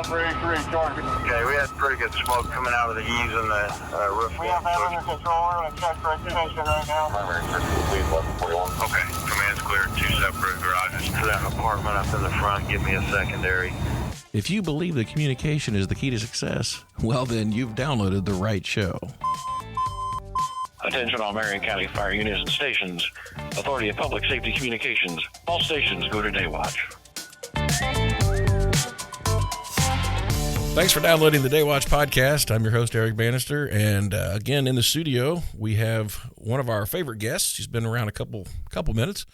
Okay, we had pretty good smoke coming out of the eaves and the roof. We have that under control. We're going to check for ignition right now. Okay, command's clear. 2 separate garages. To that apartment up in the front, give me a secondary. If you believe that communication is the key to success, well then you've downloaded the right show. Attention all Marion County fire units and stations. Authority of Public Safety Communications. All stations go to day watch. Thanks for downloading the Daywatch podcast. I'm your host, Eric Bannister, and again in the studio we have one of our favorite guests. He's been around a couple minutes.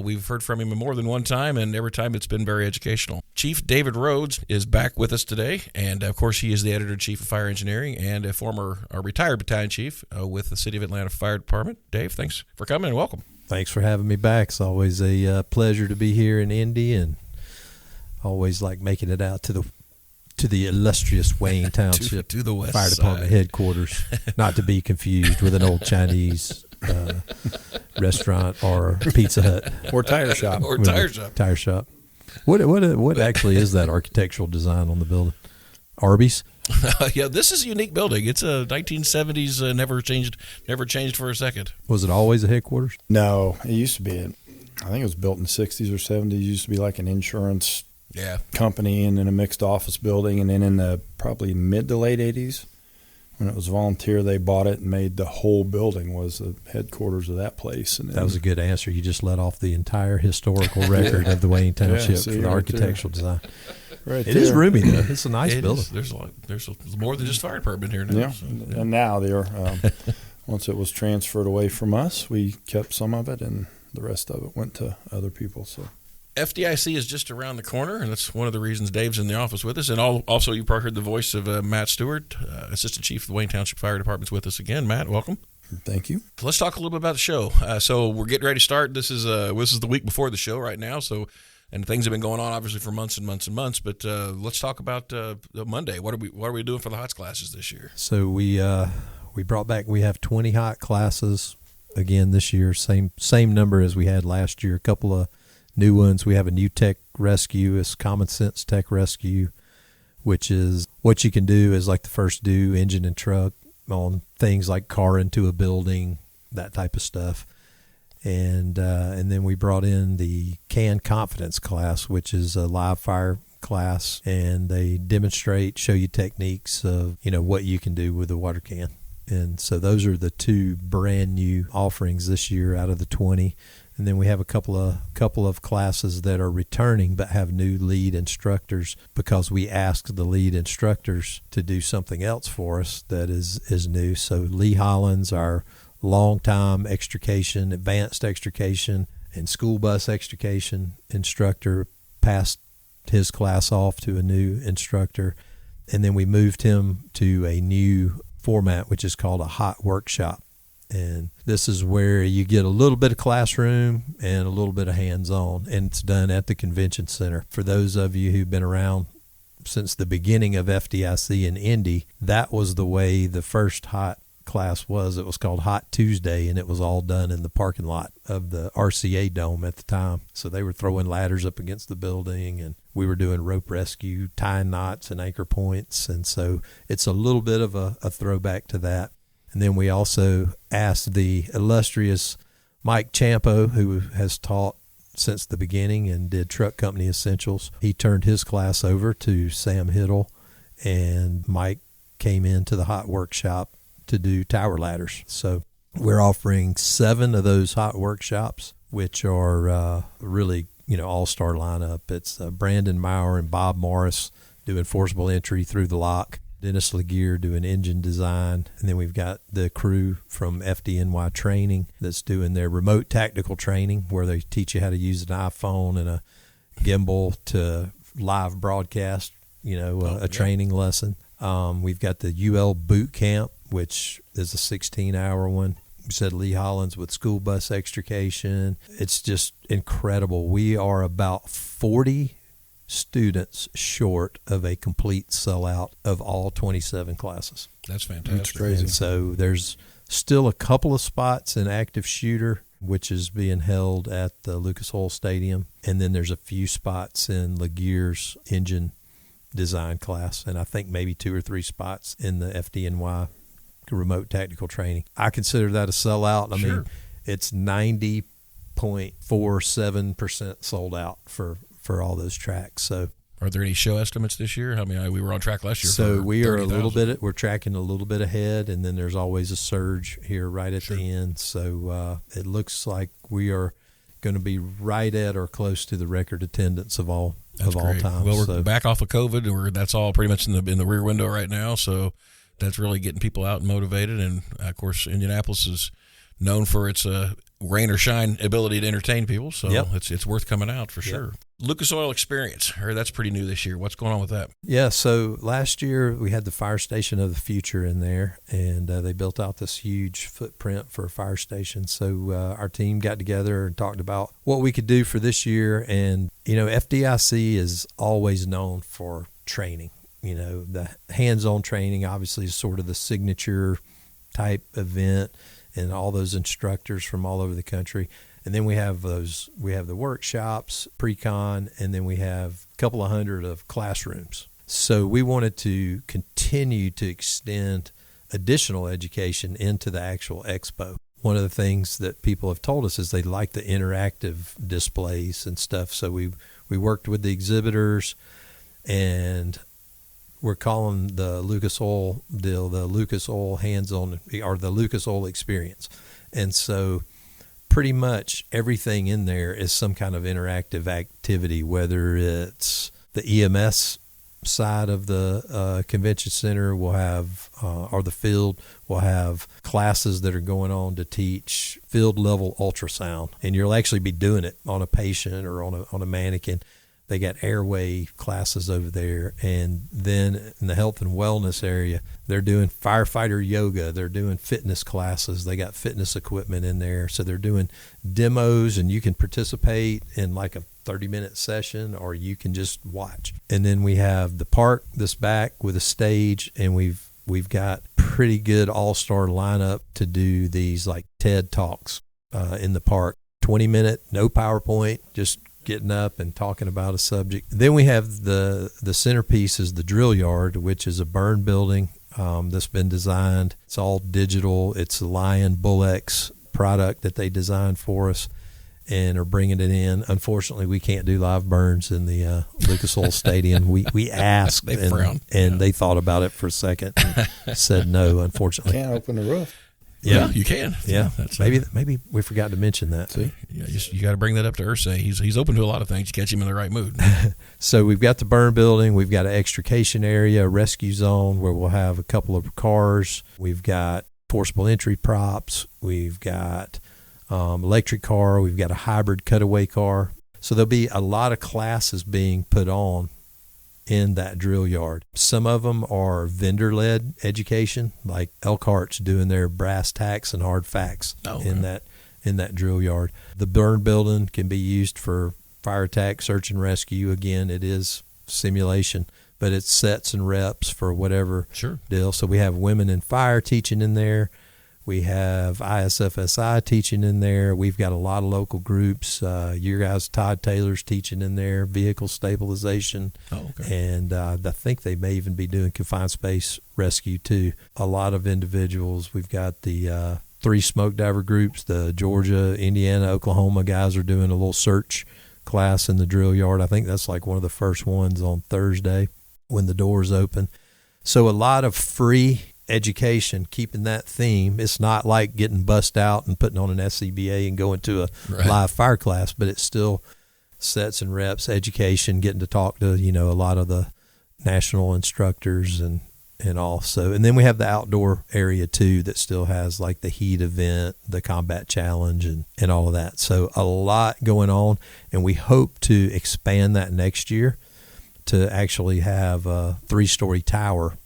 We've heard from him more than one time, and every time it's been very educational. Chief David Rhodes is back with us today, and of course he is the Editor-in-Chief of Fire Engineering and a retired battalion chief with the City of Atlanta Fire Department. Dave, thanks for coming and welcome. Thanks for having me back. It's always a pleasure to be here in Indy, and always like making it out to the illustrious Wayne Township to the west Fire Department side. Headquarters, not to be confused with an old Chinese restaurant or Pizza Hut or tire shop. Tire shop. What actually is that architectural design on the building? Arby's? Yeah, this is a unique building. It's a 1970s, never changed for a second. Was it always a headquarters? No, it used to be. I think it was built in the 60s or 70s. It used to be like an insurance company, and then a mixed office building. And then in the probably mid to late 80s, when it was volunteer, they bought it and made the whole building was the headquarters of that place. And that was a good answer. You just let off the entire historical record of the Wayne Township for the architectural design. Right, it is roomy though. It's a nice building. There's more than just fire department here now. Yeah, and now they're once it was transferred away from us, we kept some of it, and the rest of it went to other people. So. FDIC is just around the corner, and that's one of the reasons Dave's in the office with us. And also, you've probably heard the voice of Matt Stewart, Assistant Chief of the Wayne Township Fire Department, with us again. Matt, welcome. Thank you. Let's talk a little bit about the show. So we're getting ready to start. This is the week before the show right now. So, and things have been going on obviously for months and months and months. But let's talk about Monday. What are we doing for the HOTS classes this year? So we brought back. We have 20 HOT classes again this year. Same number as we had last year. A couple of new ones. We have a new tech rescue. It's common sense tech rescue, which is what you can do is like the first do engine and truck on things like car into a building, that type of stuff. And then we brought in the can confidence class, which is a live fire class, and they show you techniques of what you can do with a water can. And so those are the two brand new offerings this year out of the 20. And then we have a couple of classes that are returning but have new lead instructors, because we asked the lead instructors to do something else for us that is new. So Lee Hollins, our long-time advanced extrication, and school bus extrication instructor, passed his class off to a new instructor. And then we moved him to a new format, which is called a HOT workshop. And this is where you get a little bit of classroom and a little bit of hands-on, and it's done at the convention center. For those of you who've been around since the beginning of FDIC in Indy, that was the way the first HOT class was. It was called Hot Tuesday, and it was all done in the parking lot of the RCA Dome at the time. So they were throwing ladders up against the building, and we were doing rope rescue, tying knots and anchor points. And so it's a little bit of a throwback to that. And then we also asked the illustrious Mike Champo, who has taught since the beginning and did Truck Company Essentials. He turned his class over to Sam Hiddle, and Mike came into the HOT workshop to do tower ladders. So we're offering 7 of those HOT workshops, which are really, all-star lineup. It's Brandon Maurer and Bob Morris doing forcible entry through the lock. Dennis Laguerre doing engine design, and then we've got the crew from FDNY Training that's doing their remote tactical training, where they teach you how to use an iPhone and a gimbal to live broadcast, a training lesson. We've got the UL boot camp, which is a 16-hour one. We said Lee Hollins with school bus extrication. It's just incredible. We are about 40 students short of a complete sellout of all 27 classes. That's fantastic. That's crazy. And so there's still a couple of spots in active shooter, which is being held at the Lucas Oil Stadium. And then there's a few spots in Laguerre's engine design class, and I think maybe 2 or 3 spots in the FDNY remote tactical training. I consider that a sellout. I mean, it's 90.47% sold out for all those tracks. So, are there any show estimates this year? I mean, we were on track last year. So we are we're tracking a little bit ahead, and then there's always a surge here right at the end. So it looks like we are going to be right at or close to the record attendance of all time. Well, we're back off of COVID. That's all pretty much in the rear window right now. So that's really getting people out and motivated. And of course, Indianapolis is known for its rain or shine ability to entertain people. So it's worth coming out for sure. Lucas Oil Experience. I heard that's pretty new this year. What's going on with that? Yeah, so last year we had the Fire Station of the Future in there, and they built out this huge footprint for a fire station. So our team got together and talked about what we could do for this year. And, FDIC is always known for training. The hands-on training obviously is sort of the signature type event, and all those instructors from all over the country. And then we have the workshops, pre-con, and then we have a couple of hundred of classrooms. So we wanted to continue to extend additional education into the actual expo. One of the things that people have told us is they like the interactive displays and stuff. So we worked with the exhibitors, and we're calling the Lucas Oil deal the Lucas Oil hands-on, or the Lucas Oil Experience. And so pretty much everything in there is some kind of interactive activity, whether it's the EMS side of the convention center will have, or the field will have classes that are going on to teach field level ultrasound, and you'll actually be doing it on a patient or on a mannequin. They got airway classes over there. And then in the health and wellness area, they're doing firefighter yoga. They're doing fitness classes. They got fitness equipment in there. So they're doing demos, and you can participate in like a 30-minute session, or you can just watch. And then we have the park this back with a stage, and we've got pretty good all-star lineup to do these like TED Talks in the park. 20-minute, no PowerPoint, just getting up and talking about a subject. Then we have the centerpiece is the drill yard, which is a burn building that's been designed. It's all digital. It's a Lion Bull-X product that they designed for us and are bringing it in. Unfortunately, we can't do live burns in the Lucas Oil Stadium. We asked, and they thought about it for a second and said no, unfortunately. Can't open the roof. Yeah, you can. Yeah, maybe we forgot to mention that. See? Yeah, you got to bring that up to Ursay. He's open to a lot of things. You catch him in the right mood. So we've got the burn building. We've got an extrication area, a rescue zone where we'll have a couple of cars. We've got forcible entry props. We've got electric car. We've got a hybrid cutaway car. So there'll be a lot of classes being put on in that drill yard. Some of them are vendor-led education, like Elkhart's doing their brass tacks and hard facts in that drill yard. The burn building can be used for fire attack, search and rescue. Again, it is simulation, but it's sets and reps for whatever deal. So we have women in fire teaching in there. We have ISFSI teaching in there. We've got a lot of local groups. Your guys, Todd Taylor's teaching in there, vehicle stabilization. And I think they may even be doing confined space rescue too. A lot of individuals. We've got the 3 smoke diver groups. The Georgia, Indiana, Oklahoma guys are doing a little search class in the drill yard. I think that's like one of the first ones on Thursday when the doors open. So a lot of free education, keeping that theme. It's not like getting bussed out and putting on an SCBA and going to a live fire class, but it's still sets and reps, education, getting to talk to, a lot of the national instructors and all. So, and then we have the outdoor area too that still has like the heat event, the combat challenge and all of that. So a lot going on, and we hope to expand that next year to actually have a 3-story tower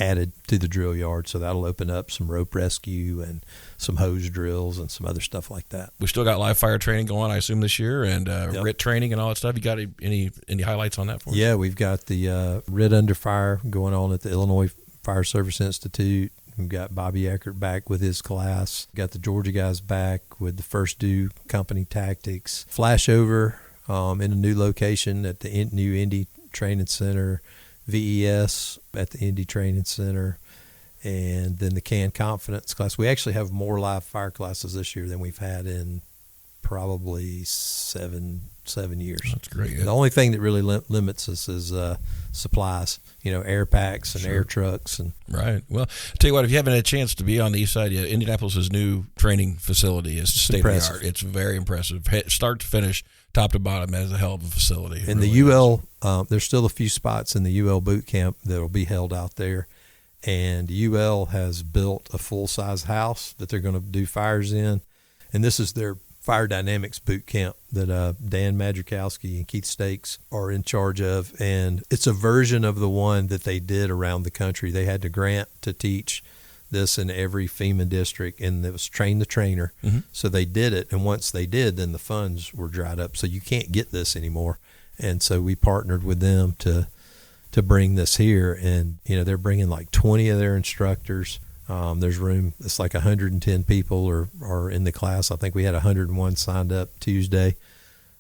added to the drill yard. So that'll open up some rope rescue and some hose drills and some other stuff like that. We still got live fire training going, I assume, this year, and RIT training and all that stuff. You got any highlights on that for us? Yeah, we've got the RIT under fire going on at the Illinois Fire Service Institute. We've got Bobby Eckert back with his class. We've got the Georgia guys back with the First Due Company Tactics. Flashover in a new location at the new Indy Training Center, VES at the Indy Training Center, and then the CAN Confidence class. We actually have more live fire classes this year than we've had in probably seven years. That's great. Yeah. The only thing that really limits us is supplies, air packs and air trucks. And right. Well, I'll tell you what, if you haven't had a chance to be on the east side yet, Indianapolis' new training facility is state of the art. It's very impressive. Start to finish, top to bottom, as a hell of a facility. And really the UL, there's still a few spots in the UL boot camp that will be held out there. And UL has built a full-size house that they're going to do fires in. And this is their fire dynamics boot camp that Dan Madrikowski and Keith Stakes are in charge of. And it's a version of the one that they did around the country. They had to grant to teach this in every FEMA district, and it was train the trainer. Mm-hmm. So they did it. And once they did, then the funds were dried up. So you can't get this anymore. And so we partnered with them to bring this here. And, they're bringing like 20 of their instructors. There's room. It's like 110 people are in the class. I think we had 101 signed up Tuesday.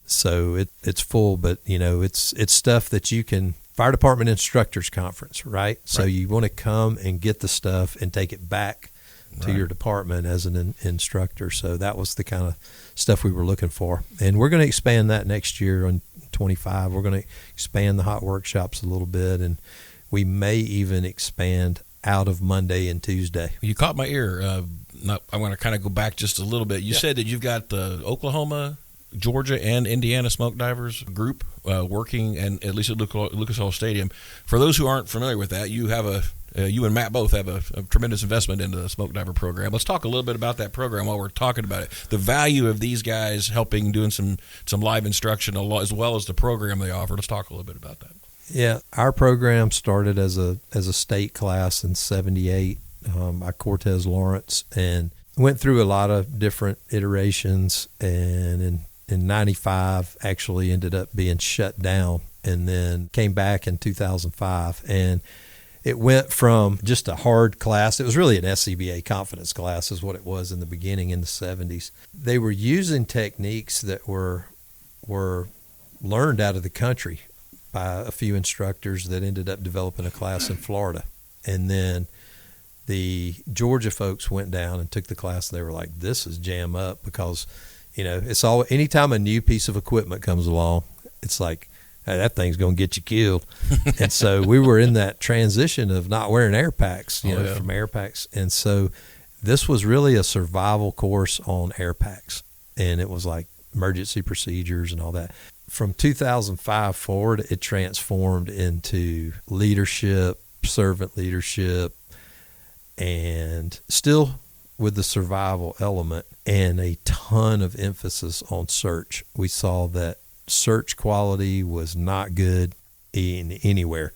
So it's full, but it's stuff that you can, fire department instructors conference, right? So you want to come and get the stuff and take it back to your department as an instructor. So that was the kind of stuff we were looking for. And we're going to expand that next year on 25. We're going to expand the hot workshops a little bit, and we may even expand out of Monday and Tuesday. You caught my ear. I want to kind of go back just a little bit. You said that you've got the Oklahoma, Georgia, and Indiana smoke divers group working, and at least at Lucas Oil Stadium. For those who aren't familiar with that, you and Matt both have a tremendous investment into the smoke diver program. Let's talk a little bit about that program while we're talking about it. The value of these guys helping doing some live instruction as well as the program they offer. Let's talk a little bit about that. Yeah, our program started as a state class in '78 by Cortez Lawrence, and went through a lot of different iterations, and in '95 actually ended up being shut down, and then came back in 2005. And it went from just a hard class. It was really an SCBA confidence class is what it was in the beginning in the 70s. They were using techniques that were learned out of the country by a few instructors that ended up developing a class in Florida. And then the Georgia folks went down and took the class. They were like, this is jam up, because, it's all, anytime a new piece of equipment comes along, it's like, hey, that thing's going to get you killed. And so we were in that transition of not wearing air packs, from air packs. And so this was really a survival course on air packs. And it was like emergency procedures and all that. From 2005 forward, it transformed into leadership, servant leadership, and still with the survival element, and a ton of emphasis on search. We saw that search quality was not good anywhere.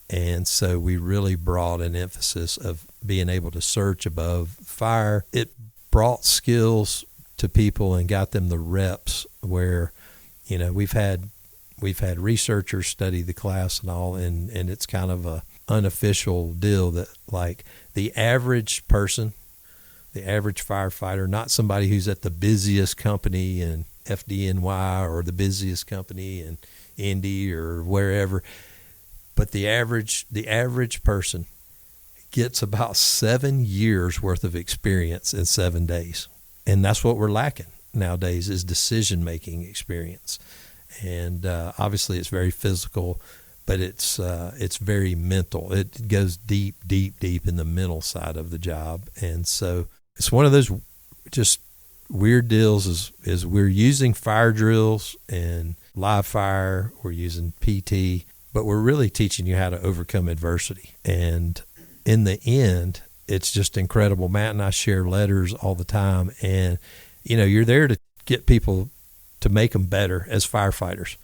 And so we really brought an emphasis of being able to search above fire. It brought skills to people and got them the reps where, we've had researchers study the class and all, and it's kind of a unofficial deal that, like, the average person, the average firefighter, not somebody who's at the busiest company in FDNY or the busiest company in Indy or wherever, but the average person gets about 7 years worth of experience in 7 days. And that's what we're lacking nowadays, is decision-making experience. And obviously it's very physical, but it's very mental. It goes deep, deep, deep in the mental side of the job. And so it's one of those just weird deals is we're using fire drills and live fire, we're using PT, but we're really teaching you how to overcome adversity. And in the end, it's just incredible. Matt and I share letters all the time, and you're there to get people to make them better as firefighters.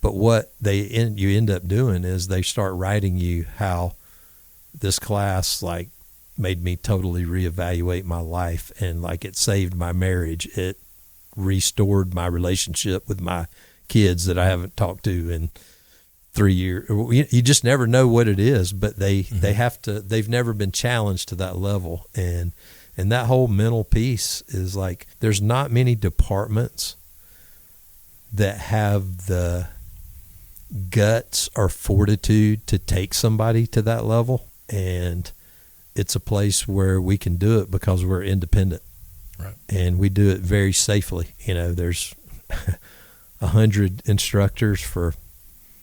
But what you end up doing is they start writing you how this class made me totally reevaluate my life, and it saved my marriage. It restored my relationship with my kids that I haven't talked to in 3 years. You just never know what it is, but they've never been challenged to that level. And that whole mental piece is there's not many departments that have the guts or fortitude to take somebody to that level, and it's a place where we can do it because we're independent. Right. And we do it very safely. There's 100 instructors for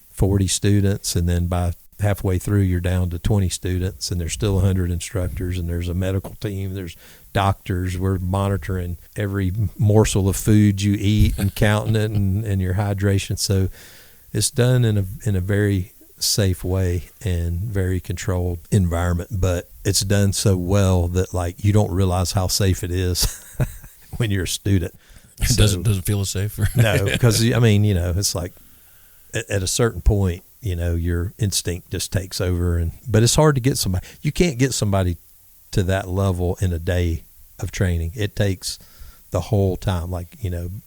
40 students, and then by halfway through you're down to 20 students, and there's still 100 instructors, and there's a medical team, there's doctors. We're monitoring every morsel of food you eat and counting it and your hydration. So it's done in a very safe way and very controlled environment, but it's done so well that like you don't realize how safe it is when you're a student. It doesn't feel as safe. No, because it's like at a certain point, your instinct just takes over, but it's hard to get somebody. You can't get somebody to that level in a day of training. It takes the whole time,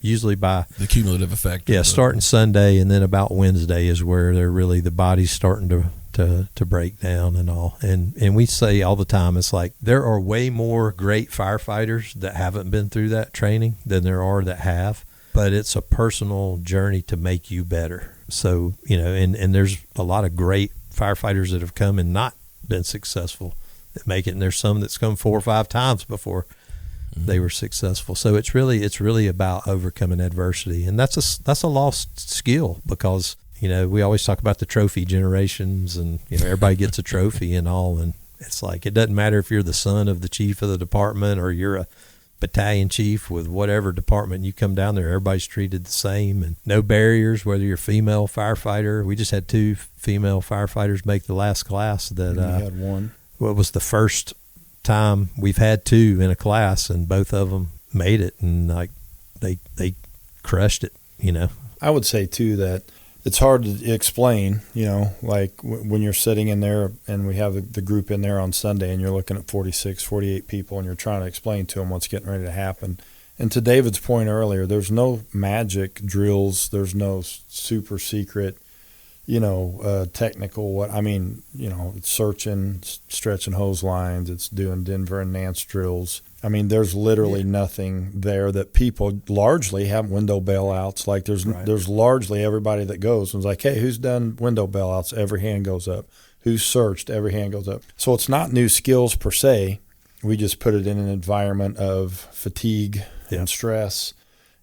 usually by the cumulative effect. Yeah, starting Sunday, and then about Wednesday is where the body's starting to break down and all. And we say all the time, it's like there are way more great firefighters that haven't been through that training than there are that have, but it's a personal journey to make you better. So, and there's a lot of great firefighters that have come and not been successful that make it, and there's some that's come 4 or 5 times before they were successful. So it's really about overcoming adversity, and that's a lost skill because we always talk about the trophy generations, and everybody gets a trophy and all, and it's like it doesn't matter if you're the son of the chief of the department or you're a battalion chief with whatever department you come down there, everybody's treated the same, and no barriers whether you're a female firefighter. We just had 2 female firefighters make the last class. That we had one. Well, it was the first time we've had 2 in a class, and both of them made it, and like they crushed it. I would say too that it's hard to explain, like when you're sitting in there and we have the group in there on Sunday and you're looking at 46, 48 people and you're trying to explain to them what's getting ready to happen. And to David's point earlier, there's no magic drills. There's no super secret, technical, it's searching, stretching hose lines. It's doing Denver and Nance drills. There's literally nothing there that people largely have window bailouts. Like there's largely everybody that goes and is like, hey, who's done window bailouts? Every hand goes up. Who's searched? Every hand goes up. So it's not new skills per se. We just put it in an environment of fatigue and stress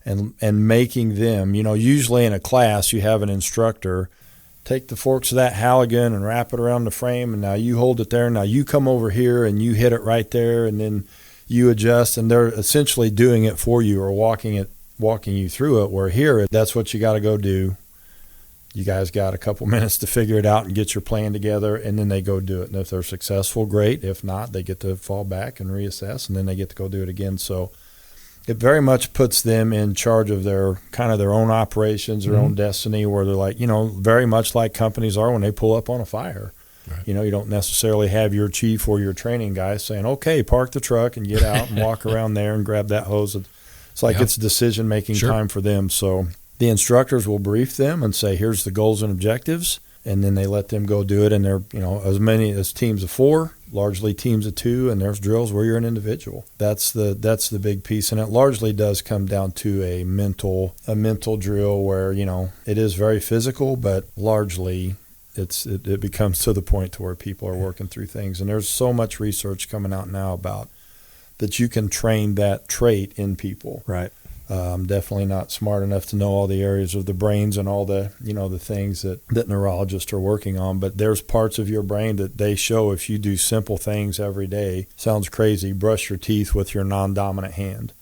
and making them, usually in a class you have an instructor take the forks of that Halligan and wrap it around the frame, and now you hold it there. Now you come over here and you hit it right there, and then you adjust, and they're essentially doing it for you or walking you through it. Where here, that's what you got to go do. You guys got a couple minutes to figure it out and get your plan together, and then they go do it. And if they're successful, great. If not, they get to fall back and reassess, and then they get to go do it again. So it very much puts them in charge of their own operations, their own destiny, where they're like, very much like companies are when they pull up on a fire. Right. You don't necessarily have your chief or your training guy saying, okay, park the truck and get out and walk around there and grab that hose. It's like it's decision-making time for them. So the instructors will brief them and say, here's the goals and objectives, and then they let them go do it. And they're, as many as teams of 4, largely teams of 2, and there's drills where you're an individual. That's the big piece, and it largely does come down to a mental drill where, it is very physical, but largely it becomes to the point to where people are working through things. And there's so much research coming out now about that you can train that trait in people. Right. I'm definitely not smart enough to know all the areas of the brains and all the, the things that neurologists are working on, but there's parts of your brain that they show if you do simple things every day. Sounds crazy. Brush your teeth with your non-dominant hand.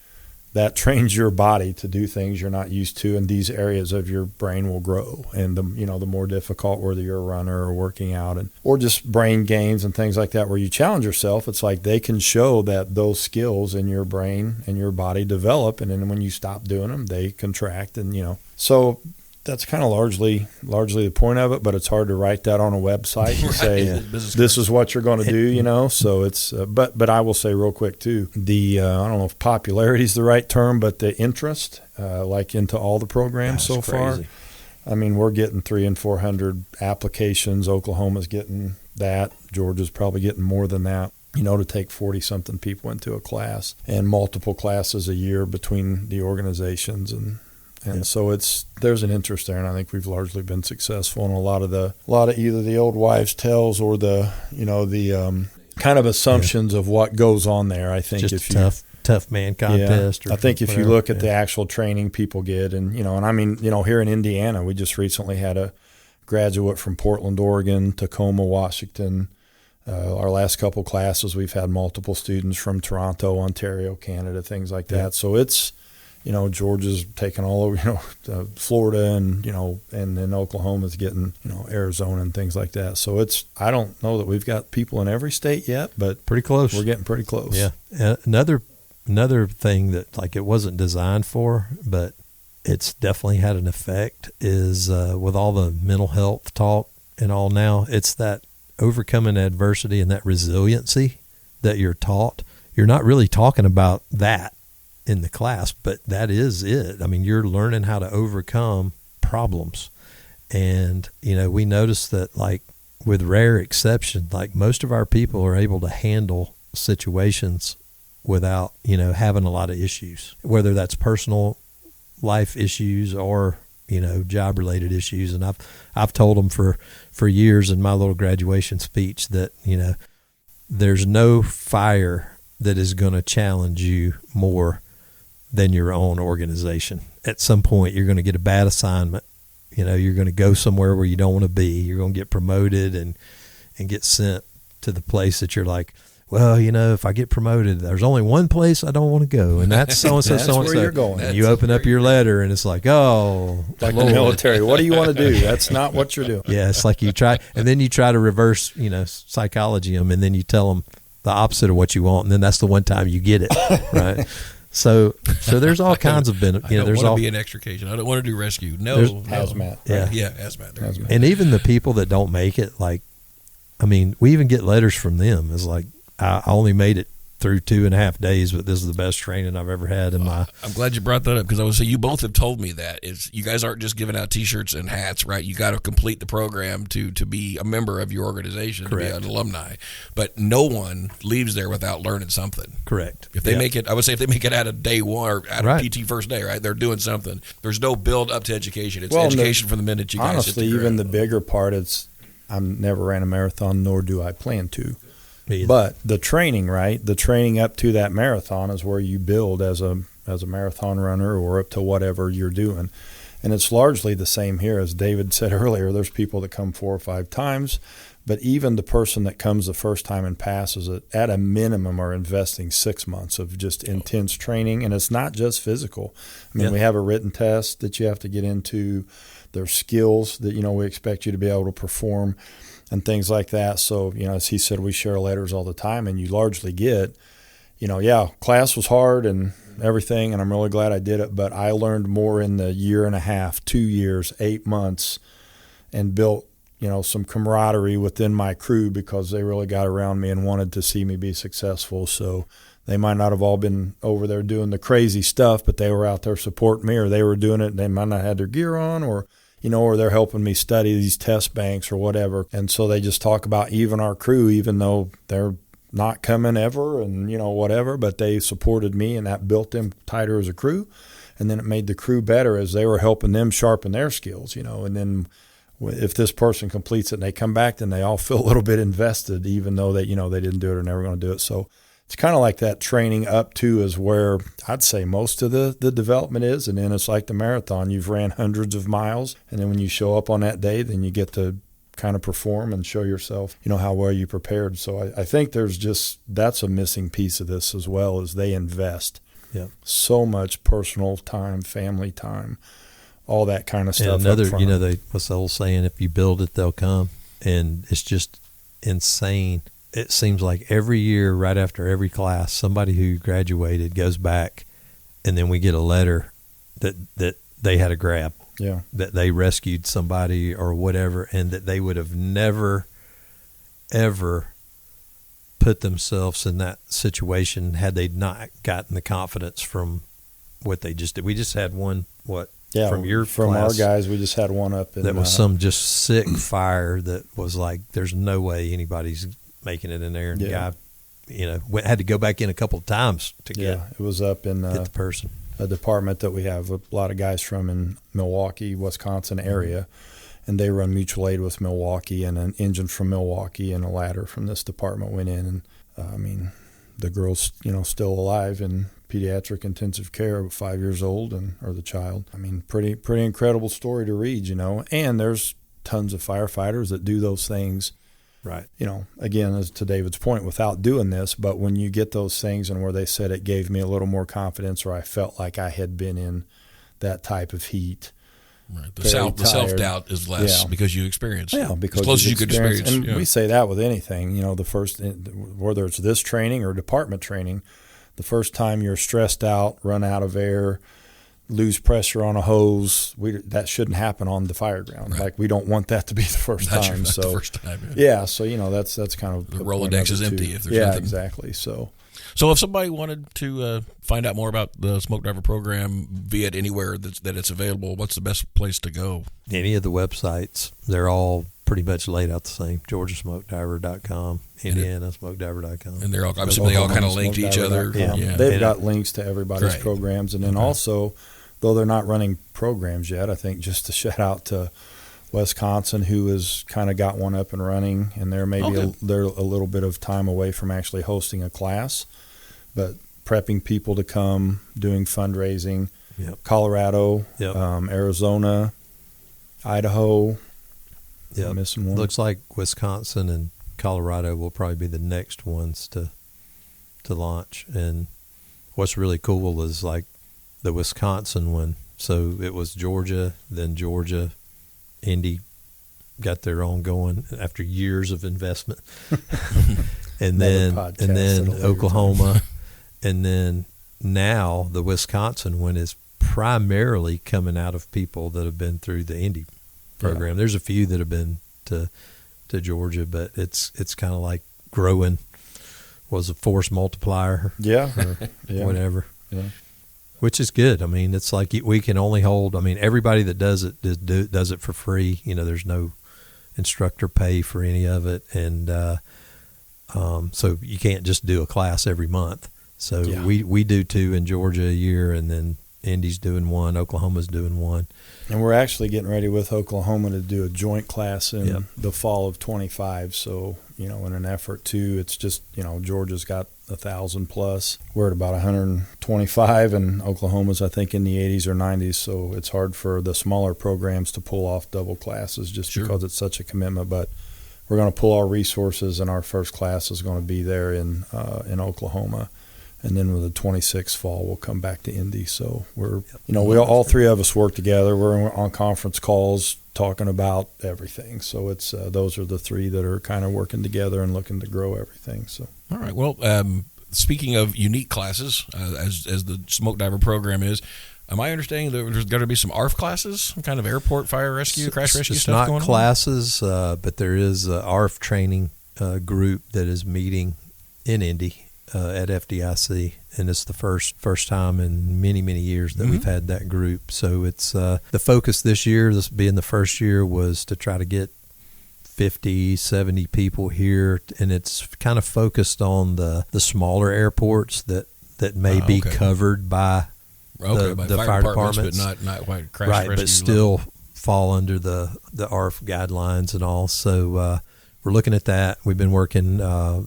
That trains your body to do things you're not used to, and these areas of your brain will grow. And the more difficult, whether you're a runner or working out, or just brain games and things like that, where you challenge yourself, it's like they can show that those skills in your brain and your body develop, and then when you stop doing them, they contract, and so. That's kind of largely the point of it, but it's hard to write that on a website and say this is what you're going to do, So it's but I will say real quick too, the I don't know if popularity is the right term, but the interest like into all the programs so far. We're getting 300 and 400 applications. Oklahoma's getting that. Georgia's probably getting more than that. To take 40-something people into a class, and multiple classes a year between the organizations, and And so there's an interest there, and I think we've largely been successful in a lot of either the old wives' tales or the kind of assumptions of what goes on there. I think just if tough man contest. I think if you look at the actual training people get, and I mean, here in Indiana, we just recently had a graduate from Portland, Oregon, Tacoma, Washington. Our last couple classes, we've had multiple students from Toronto, Ontario, Canada, things like that. So it's, Georgia's taken all over, Florida, and then Oklahoma's getting, Arizona and things like that. So I don't know that we've got people in every state yet, but pretty close. We're getting pretty close. Yeah. Another thing that like it wasn't designed for, but it's definitely had an effect is with all the mental health talk and all now, it's that overcoming adversity and that resiliency that you're taught. You're not really talking about that in the class, but that is it. I mean, you're learning how to overcome problems. And, we noticed that like with rare exception, like most of our people are able to handle situations without, having a lot of issues, whether that's personal life issues or, job related issues. And I've told them for years in my little graduation speech that, there's no fire that is going to challenge you more than your own organization. At some point, you're going to get a bad assignment. You're going to go somewhere where you don't want to be. You're going to get promoted and get sent to the place that you're like, well, if I get promoted, there's only one place I don't want to go, and that's so-and-so, that's so-and-so. where you're going. And you open up your letter, and it's like, oh. Like the military. What do you want to do? That's not what you're doing. Yeah, it's like you try to reverse, psychology them, and then you tell them the opposite of what you want, and then that's the one time you get it, right? So there's all kinds of benefits. I don't want to be in extrication. I don't want to do rescue. No. Hazmat. Yeah, hazmat. And even the people that don't make it, like, I mean, we even get letters from them. It's like, I only made it through 2.5 days, but this is the best training I've ever had in my. I'm glad you brought that up because I would say you both have told me that you guys aren't just giving out T-shirts and hats, right? You got to complete the program to be a member of your organization, Correct. To be an alumni. But no one leaves there without learning something. Correct. If they make it, I would say if they make it out of day one or out right. of PT first day, right? They're doing something. There's no build up to education. It's education from the minute you guys honestly, hit the even ground. the bigger part is I never ran a marathon, nor do I plan to. Me either. But the training, right? The training up to that marathon is where you build as a marathon runner or up to whatever you're doing. And it's largely the same here. As David said earlier, there's people that come 4 or 5 times, but even the person that comes the first time and passes it, at a minimum, are investing 6 months of just intense training. And it's not just physical. I mean, we have a written test that you have to get into. There's skills that, we expect you to be able to perform and things like that. So, as he said, we share letters all the time, and you largely get, class was hard and everything, and I'm really glad I did it, but I learned more in the 1.5 years, 2 years, 8 months, and built, some camaraderie within my crew because they really got around me and wanted to see me be successful. So they might not have all been over there doing the crazy stuff, but they were out there supporting me, or they were doing it and they might not have had their gear on, or they're helping me study these test banks or whatever. And so they just talk about even our crew, even though they're not coming ever and, whatever, but they supported me, and that built them tighter as a crew. And then it made the crew better as they were helping them sharpen their skills, and then if this person completes it and they come back, then they all feel a little bit invested, even though they, they didn't do it or never going to do it. So it's kind of like that training up to is where I'd say most of the development is. And then it's like the marathon. You've ran hundreds of miles. And then when you show up on that day, then you get to kind of perform and show yourself, how well you prepared. So I think that's a missing piece of this as well, is they invest so much personal time, family time, all that kind of stuff. And another, what's the old saying, if you build it, they'll come. And it's just insane. It seems like every year, right after every class, somebody who graduated goes back, and then we get a letter that they had a grab, that they rescued somebody or whatever, and that they would have never, ever put themselves in that situation had they not gotten the confidence from what they just did. We just had one, from our guys, we just had one up in that was some just sick fire that was like, there's no way anybody's making it in there, and the guy, had to go back in a couple of times to get it was up in get the person. a department that we have a lot of guys from in Milwaukee, Wisconsin area, and they run mutual aid with Milwaukee, and an engine from Milwaukee and a ladder from this department went in. And the girl's still alive in pediatric intensive care, 5 years old, or the child. Pretty incredible story to read, And there's tons of firefighters that do those things. Right. Again, as to David's point, without doing this, but when you get those things and where they said it gave me a little more confidence, or I felt like I had been in that type of heat. Right. The self-doubt is less because you experience. Yeah, because as close as you could experience. And we say that with anything, the first, whether it's this training or department training, the first time you're stressed out, run out of air, lose pressure on a hose, that shouldn't happen on the fire ground. Right. Like, we don't want that to be the first time. The first time. So that's kind of the Rolodex is empty if there's nothing. Exactly. So if somebody wanted to find out more about the Smoke Diver program, be it anywhere that it's available, what's the best place to go? Any of the websites, they're all pretty much laid out the same. GeorgiaSmokeDiver.com, IndianaSmokeDiver.com. And they're all obviously they all kind of link to each other. Yeah. They've got links to everybody's programs, and then also, though they're not running programs yet, I think just a shout out to Wisconsin, who has kind of got one up and running, and they're they're a little bit of time away from actually hosting a class, but prepping people to come, doing fundraising. Yep. Colorado, Arizona, Idaho. Yeah, missing one. Looks like Wisconsin and Colorado will probably be the next ones to launch. And what's really cool is like the Wisconsin one. So it was Georgia, then Georgia, Indy got their own going after years of investment, and then Oklahoma, and then now the Wisconsin one is primarily coming out of people that have been through the Indy program. Yeah. There's a few that have been to Georgia, but it's kind of like growing. Was a force multiplier, whatever. Yeah. Which is good. It's like we can only hold. Everybody that does it does it for free. There's no instructor pay for any of it, and so you can't just do a class every month. So we do 2 in Georgia a year, and then Indy's doing 1, Oklahoma's doing 1. And we're actually getting ready with Oklahoma to do a joint class in the fall of 25. So, in an effort to, it's just, Georgia's got 1,000 plus. We're at about 125, and Oklahoma's, I think, in the 80s or 90s. So it's hard for the smaller programs to pull off double classes just because it's such a commitment. But we're going to pull our resources, and our first class is going to be there in Oklahoma. And then with the 26th fall, we'll come back to Indy. So we're, we all 3 of us work together. We're on conference calls talking about everything. So it's those are the 3 that are kind of working together and looking to grow everything. So all right. Well, speaking of unique classes, as the Smoke Diver program is, am I understanding that there's going to be some ARF classes, some kind of airport fire rescue, crash rescue stuff going on? It's not classes, but there is an ARF training group that is meeting in Indy. At FDIC, and it's the first time in many years that we've had that group. So it's the focus this year, this being the first year, was to try to get 50-70 people here, and it's kind of focused on the smaller airports that may be covered by the fire departments, but not quite crash rescue, but still fall under the ARF guidelines and all. So we're looking at that. We've been working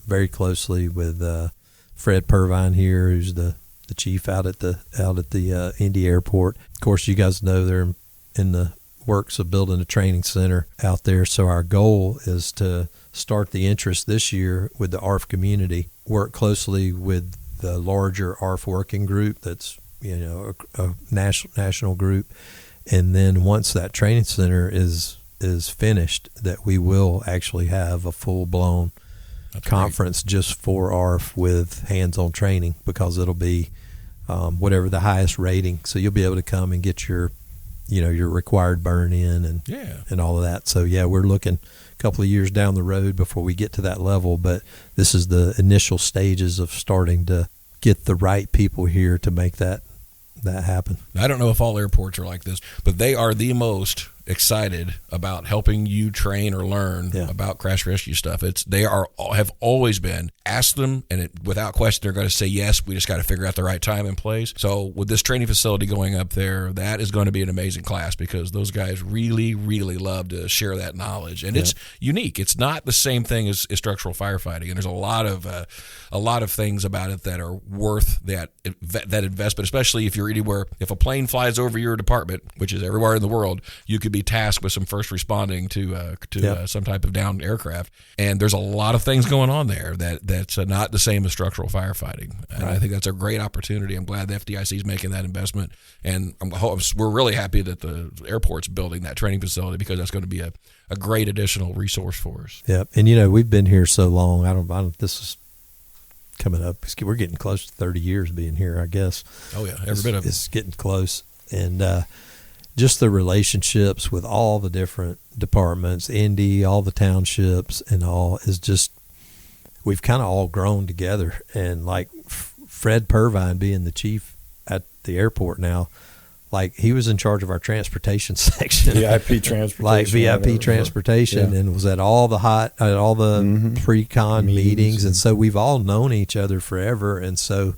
very closely with Fred Purvine here, who's the chief out at the Indy airport. Of course, you guys know they're in the works of building a training center out there. So our goal is to start the interest this year with the ARF community, work closely with the larger ARF working group that's a national group, and then once that training center is finished, that we will actually have a full-blown conference just for ARF with hands-on training, because it'll be whatever the highest rating. So you'll be able to come and get your required burn in and all of that. So we're looking a couple of years down the road before we get to that level, but this is the initial stages of starting to get the right people here to make that happen. I don't know if all airports are like this, but they are the most excited about helping you train or learn about crash rescue stuff. Have always been. Ask them, and without question, they're going to say yes. We just got to figure out the right time and place. So with this training facility going up there, that is going to be an amazing class because those guys really, really love to share that knowledge, and it's unique. It's not the same thing as structural firefighting, and there's a lot of things about it that are worth that investment, especially if you're anywhere. If a plane flies over your department, which is everywhere in the world, you could be tasked with some first responding to some type of downed aircraft, and there's a lot of things going on there that's not the same as structural firefighting. And I think that's a great opportunity. I'm glad the FDIC is making that investment, and we're really happy that the airport's building that training facility because that's going to be a great additional resource for us. Yeah, and we've been here so long. I don't. This is coming up. We're getting close to 30 years being here, I guess. Oh yeah, every bit of it. It's getting close, and just the relationships with all the different departments, Indy, all the townships, and all is just. We've kind of all grown together, and like Fred Purvine being the chief at the airport now, like he was in charge of our transportation section, VIP transportation, like VIP transportation, and was at all the pre-con meetings, and so we've all known each other forever, and so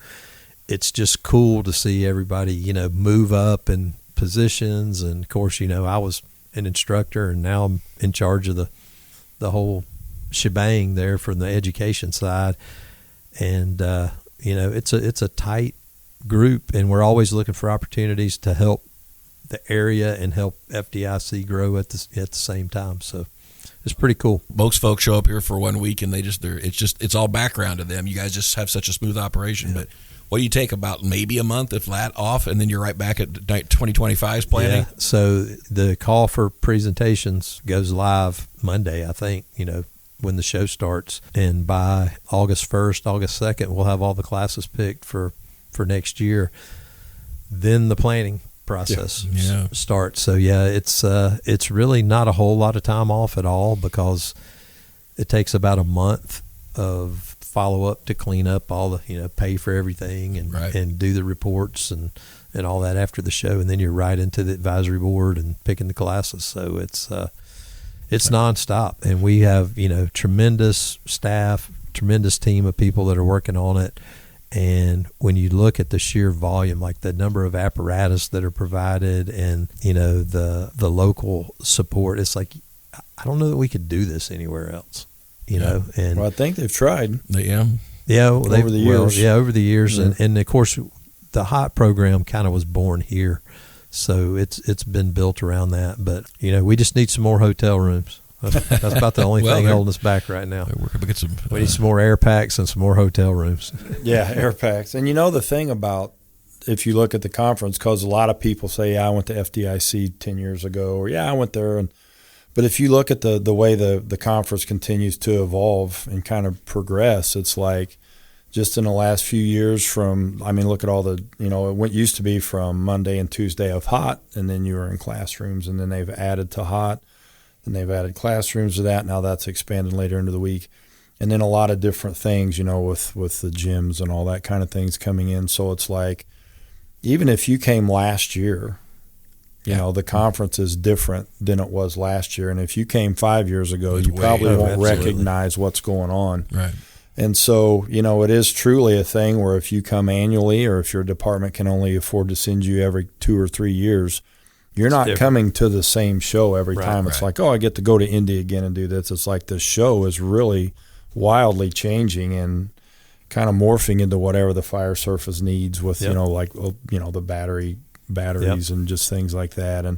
it's just cool to see everybody move up in positions, and of course I was an instructor, and now I'm in charge of the whole shebang there from the education side, and it's a tight group, and we're always looking for opportunities to help the area and help FDIC grow at the same time. So it's pretty cool. Most folks show up here for 1 week and it's all background to them. You guys just have such a smooth operation, but what do you take about maybe a month if that off, and then you're right back at 2025's planning? Yeah. So the call for presentations goes live Monday, I think, when the show starts, and by August 1st, August 2nd, we'll have all the classes picked for next year. Then the planning process starts. So it's really not a whole lot of time off at all because it takes about a month of follow up to clean up all the pay for everything and do the reports and all that after the show, and then you're right into the advisory board and picking the classes. So it's nonstop, and we have tremendous staff, tremendous team of people that are working on it. And when you look at the sheer volume, like the number of apparatus that are provided, and the local support, it's like I don't know that we could do this anywhere else. And I think they've tried. Over the years, Yeah. And of course the HOT program kind of was born here. So it's been built around that, but we just need some more hotel rooms. That's about the only thing holding us back right now. We need some more air packs and some more hotel rooms. Yeah, air packs. And the thing about, if you look at the conference, because a lot of people say, I went to FDIC 10 years ago, or I went there, but if you look at the way the conference continues to evolve and kind of progress, it's like, just in the last few years look at all the, it used to be from Monday and Tuesday of HOT, and then you were in classrooms, and then they've added to HOT, and they've added classrooms to that. Now that's expanded later into the week. And then a lot of different things, with the gyms and all that kind of things coming in. So it's like, even if you came last year, the conference is different than it was last year. And if you came 5 years ago, you probably won't recognize what's going on. Right. And so, it is truly a thing where if you come annually, or if your department can only afford to send you every 2 or 3 years, you're not coming to the same show every time. It's like, I get to go to Indy again and do this. It's like the show is really wildly changing and kind of morphing into whatever the fire service needs with, the batteries and just things like that. And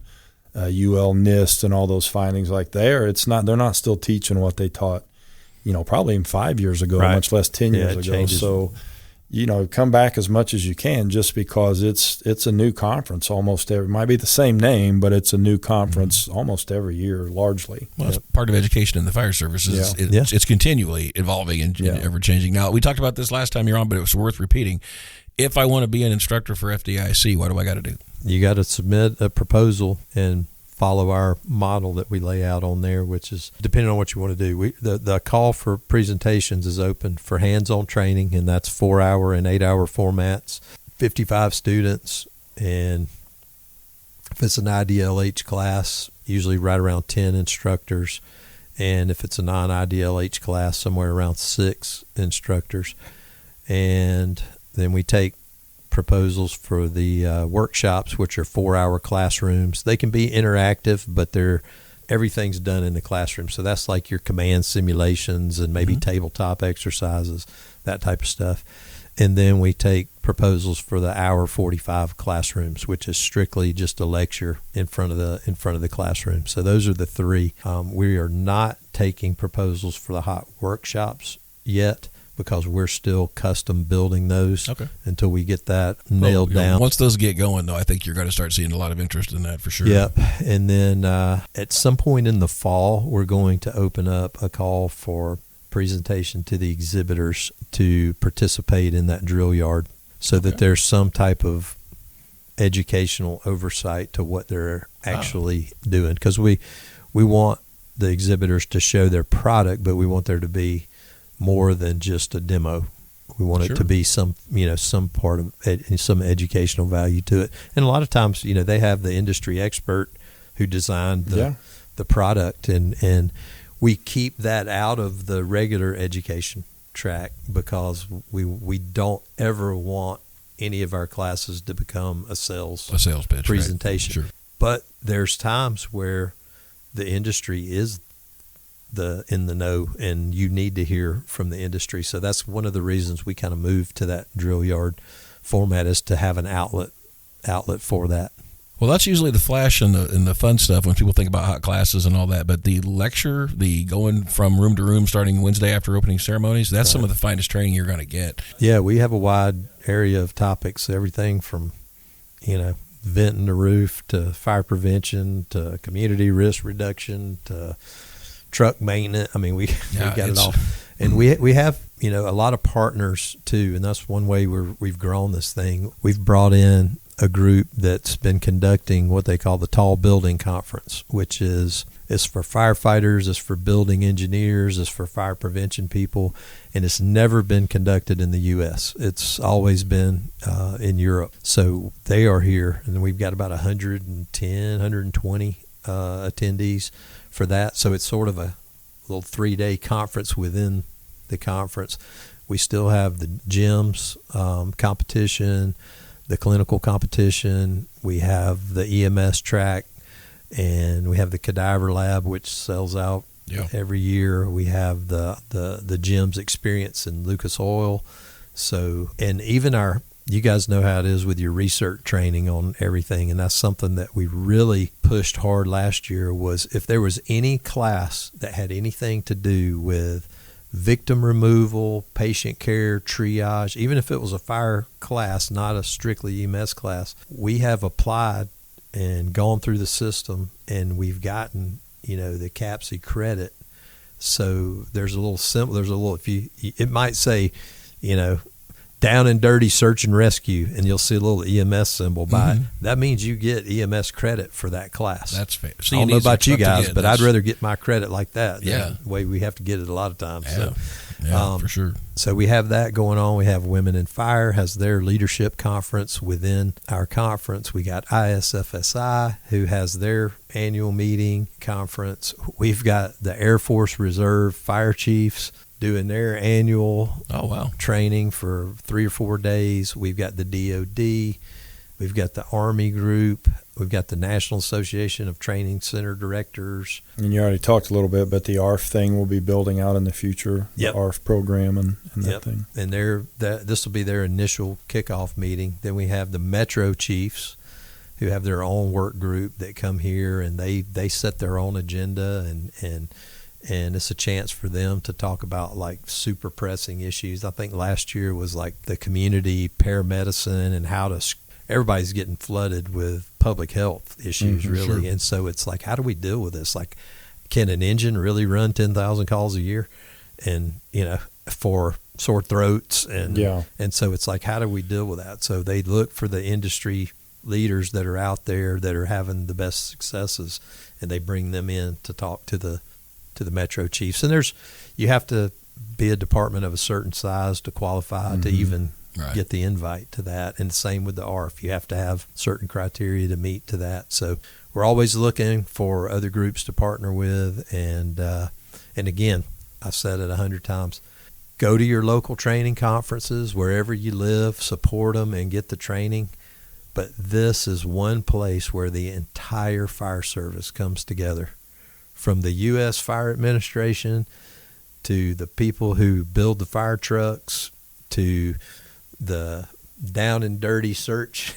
UL NIST and all those findings like there. They're not still teaching what they taught, probably even 5 years ago, much less 10 years ago. Changes. So, come back as much as you can, just because it's a new conference almost every. It might be the same name, but it's a new conference almost every year, largely. Well, it's part of education in the fire services. It's continually evolving and ever changing. Now, we talked about this last time you're on, but it was worth repeating. If I want to be an instructor for FDIC, what do I got to do? You got to submit a proposal and follow our model that we lay out on there, which is depending on what you want to do. The call for presentations is open for hands-on training, and that's 4-hour and 8-hour formats, 55 students, and if it's an IDLH class, usually right around 10 instructors. And if it's a non-IDLH class, somewhere around 6 instructors. And then we take proposals for the workshops, which are 4-hour classrooms. They can be interactive, but everything's done in the classroom. So that's like your command simulations and maybe tabletop exercises, that type of stuff. And then we take proposals for the hour 45 classrooms, which is strictly just a lecture in front of the classroom. So those are the 3. We are not taking proposals for the hot workshops yet, because we're still custom building those until we get that nailed down. Once those get going, though, I think you're going to start seeing a lot of interest in that for sure. Yep. And then at some point in the fall, we're going to open up a call for presentation to the exhibitors to participate in that drill yard, so that there's some type of educational oversight to what they're actually doing. Because we want the exhibitors to show their product, but we want there to be more than just a demo. We want it to be some part of some educational value to it. And a lot of times, they have the industry expert who designed the product, and we keep that out of the regular education track, because we don't ever want any of our classes to become a sales pitch presentation. Right. Sure. But there's times where the industry is in the know, and you need to hear from the industry. So that's one of the reasons we kind of moved to that drill yard format, is to have an outlet for that. Well, that's usually the flash and the fun stuff when people think about hot classes and all that. But the lecture, the going from room to room starting Wednesday after opening ceremonies, that's some of the finest training you're going to get. Yeah, we have a wide area of topics, everything from, venting the roof to fire prevention to community risk reduction to truck maintenance. I mean, we got it all. And we have, a lot of partners too, and that's one way we've grown this thing. We've brought in a group that's been conducting what they call the Tall Building Conference, which is for firefighters, it's for building engineers, it's for fire prevention people, and it's never been conducted in the U.S. It's always been in Europe. So they are here, and we've got about 110, 120 attendees for that. So it's sort of a little 3-day conference within the conference. We still have the gyms competition, the clinical competition. We have the EMS track, and we have the cadaver lab, which sells out every year. We have the gyms experience in Lucas Oil. So, and even you guys know how it is with your research training on everything, and that's something that we really pushed hard last year. Was if there was any class that had anything to do with victim removal, patient care, triage, even if it was a fire class, not a strictly EMS class, we have applied and gone through the system, and we've gotten, the CAPSI credit. So there's a little, it might say, down and dirty search and rescue, and you'll see a little EMS symbol by it. That means you get EMS credit for that class. That's fair. I don't know about you guys, but I'd rather get my credit like that than the way we have to get it a lot of times. For sure. So we have that going on. We have Women in Fire has their leadership conference within our conference. We got ISFSI, who has their annual meeting conference. We've got the Air Force Reserve Fire Chiefs doing their annual training for 3 or 4 days. We've got the DOD. We've got the Army group. We've got the National Association of Training Center Directors. And you already talked a little bit, but the ARF thing will be building out in the future, the ARF program and that thing. And this will be their initial kickoff meeting. Then we have the Metro Chiefs, who have their own work group that come here, and they set their own agenda, and it's a chance for them to talk about like super pressing issues. I think last year was like the community paramedicine and everybody's getting flooded with public health issues, really. Sure. And so it's like, how do we deal with this? Like, can an engine really run 10,000 calls a year? And, for sore throats. And so it's like, how do we deal with that? So they look for the industry leaders that are out there that are having the best successes, and they bring them in to talk to the Metro Chiefs. And you have to be a department of a certain size to qualify to even get the invite to that. And the same with the ARF. You have to have certain criteria to meet to that. So we're always looking for other groups to partner with. And again, I've said it 100 times. Go to your local training conferences wherever you live, support them and get the training. But this is one place where the entire fire service comes together, from the U.S. Fire Administration to the people who build the fire trucks to the down and dirty search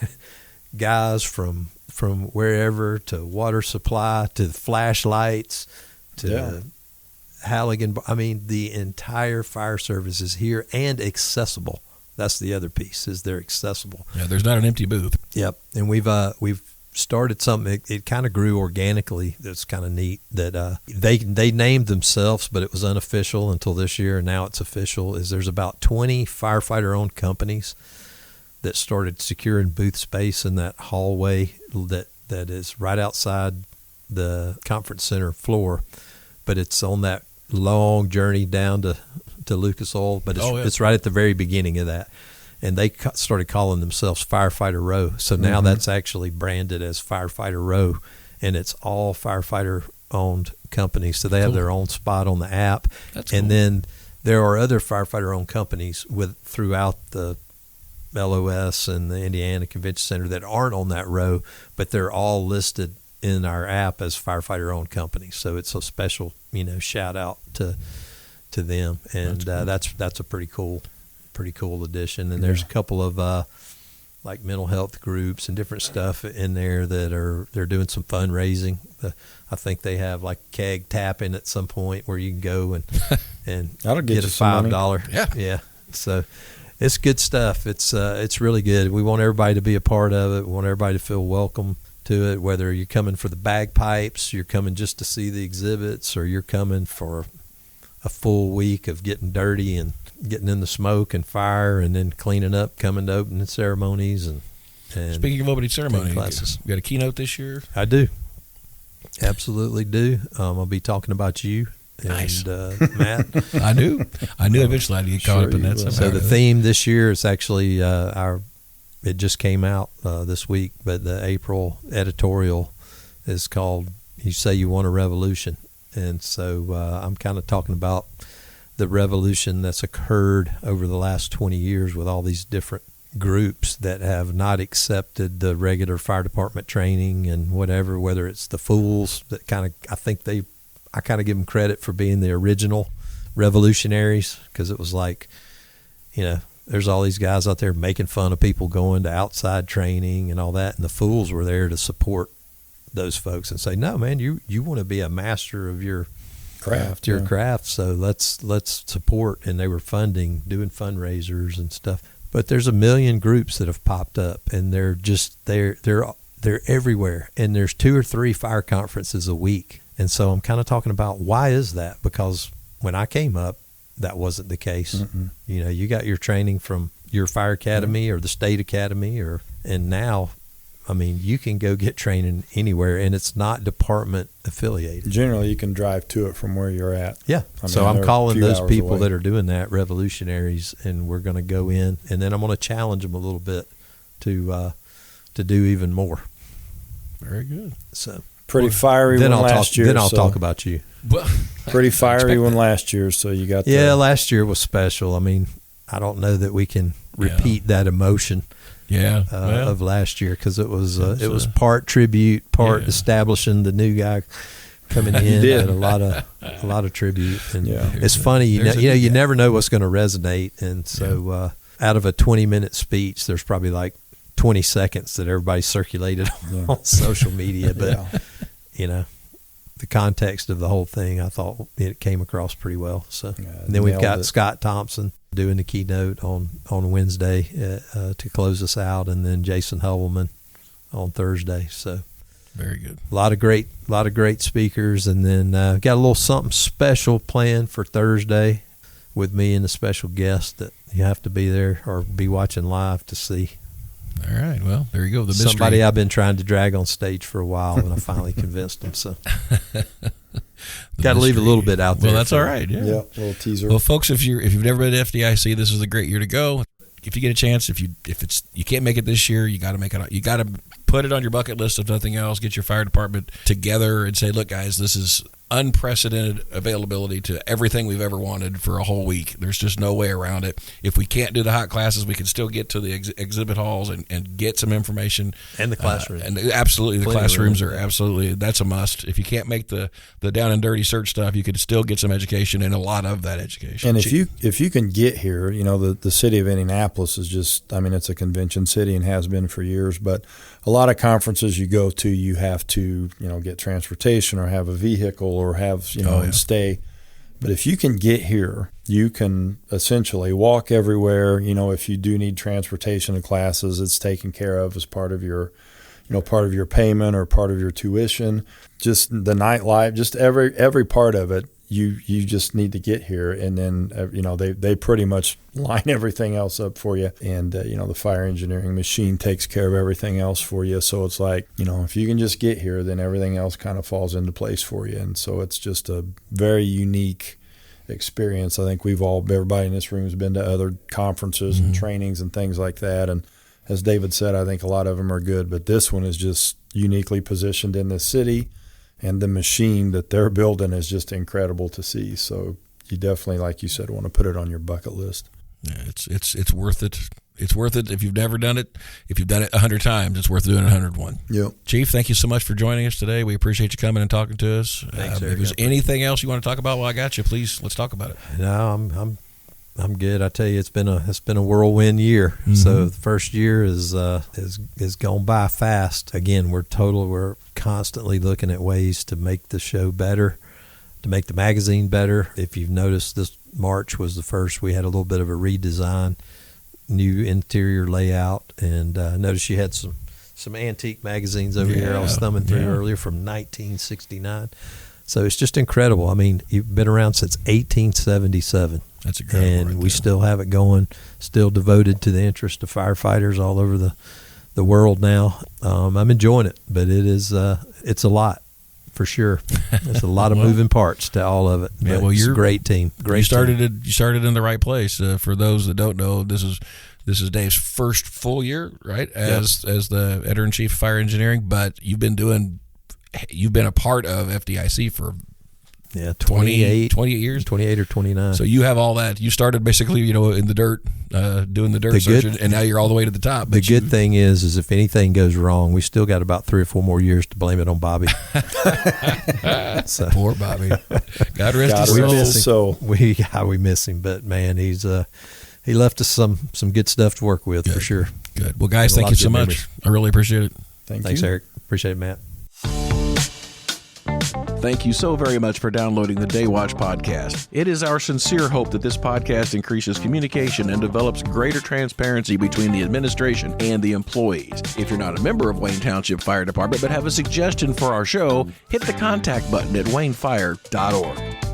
guys from wherever, to water supply, to flashlights, to Halligan. I mean, the entire fire service is here and accessible. That's the other piece, is they're accessible. Yeah, there's not an empty booth. Yep, and we've started something. It kind of grew organically. That's kind of neat. That they named themselves, but it was unofficial until this year, and now it's official. Is there's about 20 firefighter-owned companies that started securing booth space in that hallway that is right outside the conference center floor, but it's on that long journey down to Lucas Oil, but it's right at the very beginning of that. And they started calling themselves Firefighter Row. So now that's actually branded as Firefighter Row, and it's all firefighter-owned companies. So they have their own spot on the app. That's and cool. then there are other firefighter-owned companies throughout the LOS and the Indiana Convention Center that aren't on that row, but they're all listed in our app as firefighter-owned companies. So it's a special, shout out to them, and that's a pretty cool addition. And there's a couple of like mental health groups and different stuff in there that they're doing some fundraising. I think they have like keg tapping at some point where you can go and That'll get get you a some $5. Yeah. So it's good stuff. It's really good. We want everybody to be a part of it. We want everybody to feel welcome to it, whether you're coming for the bagpipes, you're coming just to see the exhibits, or you're coming for a full week of getting dirty and getting in the smoke and fire, and then cleaning up, coming to opening ceremonies. And Speaking of opening ceremony, classes. You got a keynote this year? I do. Absolutely do. I'll be talking about you. Nice. And Matt. I knew eventually I'd get caught up in that. So the theme this year is actually it just came out this week, but the April editorial is called "You Say You Want a Revolution." And so I'm kind of talking about the revolution that's occurred over the last 20 years with all these different groups that have not accepted the regular fire department training and whatever, whether it's the fools that I kind of give them credit for being the original revolutionaries, because it was like, there's all these guys out there making fun of people going to outside training and all that, and the fools were there to support those folks and say, no, man, you want to be a master of your craft, so let's support. And they were doing fundraisers and stuff. But there's a million groups that have popped up, and they're everywhere. And there's 2 or 3 fire conferences a week. And so I'm kind of talking about, why is that? Because when I came up, that wasn't the case. Mm-mm. You got your training from your fire academy or the state academy, and now, you can go get training anywhere, and it's not department affiliated. Generally, you can drive to it from where you're at. Yeah. So I'm calling those people that are doing that revolutionaries, and we're going to go in, and then I'm going to challenge them a little bit to do even more. Very good. So pretty fiery one last year. Then I'll talk about you. Well, pretty fiery one last year. So you got last year was special. I don't know that we can repeat that emotion. Of last year, because it was part tribute, part establishing the new guy coming in, and a lot of tribute. And it's funny, you never know what's going to resonate, and so out of a 20-minute speech, there's probably like 20 seconds that everybody circulated on social media, but the context of the whole thing, I thought it came across pretty well. So, and then we've got Scott Thompson doing the keynote on Wednesday to close us out, and then Jason Hubelman on Thursday. So, very good. A lot of great speakers, and then got a little something special planned for Thursday with me and a special guest that you have to be there or be watching live to see. All right. Well, there you go. The mystery. Somebody I've been trying to drag on stage for a while, and I finally convinced him. So, got to leave a little bit out there. Well, that's all right. Yeah, a little teaser. Well, folks, if you've never been to FDIC, this is a great year to go. If you get a chance, if you can't make it this year, you got to make it. You got to Put it on your bucket list if nothing else. Get your fire department together and say, look, guys, this is unprecedented availability to everything we've ever wanted for a whole week. There's just no way around it. If we can't do the hot classes, we can still get to the exhibit halls and get some information. And the classrooms. And absolutely, the classrooms are absolutely, that's a must. If you can't make the down and dirty search stuff, you could still get some education and a lot of that education. And if you can get here, the city of Indianapolis is just, it's a convention city and has been for years, but a lot of conferences you go to, you have to, get transportation or have a vehicle or have, and stay. But if you can get here, you can essentially walk everywhere. If you do need transportation to classes, it's taken care of as part of your, part of your payment or part of your tuition. Just the nightlife, just every part of it. You just need to get here, and then they pretty much line everything else up for you, and the fire engineering machine takes care of everything else for you. So it's like, if you can just get here, then everything else kind of falls into place for you. And so it's just a very unique experience. I think everybody in this room has been to other conferences and trainings and things like that, and as David said, I think a lot of them are good, but this one is just uniquely positioned in this city. And the machine that they're building is just incredible to see. So you definitely, like you said, want to put it on your bucket list. Yeah, it's worth it. It's worth it if you've never done it. If you've done it 100 times, it's worth doing 101. Yep. Chief, thank you so much for joining us today. We appreciate you coming and talking to us. Thanks, if there's anything else you want to talk about while I got you, please, let's talk about it. No, I'm good. I tell you, it's been a whirlwind year. So the first year is gone by fast. Again, we're constantly looking at ways to make the show better, to make the magazine better. If you've noticed, this March was the first. We had a little bit of a redesign, new interior layout, and notice you had some antique magazines over here. I was thumbing through earlier from 1969. So it's just incredible. You've been around since 1877. That's incredible. And we still have it going, still devoted to the interest of firefighters all over the world now. I'm enjoying it, but it's a lot for sure. There's a lot of moving parts to all of it. Yeah, it's a great team. You started in the right place. For those that don't know, this is Dave's first full year, right, as the editor-in-chief of fire engineering, but you've been a part of FDIC for 28 years, 28 or 29. So you have all that. You started basically, in the dirt, doing the dirt search, and now you're all the way to the top. The good thing is if anything goes wrong, we still got about 3 or 4 more years to blame it on Bobby. Poor Bobby. God rest his soul. We miss him, but man, he left us some good stuff to work with for sure. Good. Well, guys, thank you so much. Memories. I really appreciate it. Thanks, Eric. Appreciate it, Matt. Thank you so very much for downloading the Daywatch podcast. It is our sincere hope that this podcast increases communication and develops greater transparency between the administration and the employees. If you're not a member of Wayne Township Fire Department but have a suggestion for our show, hit the contact button at waynefire.org.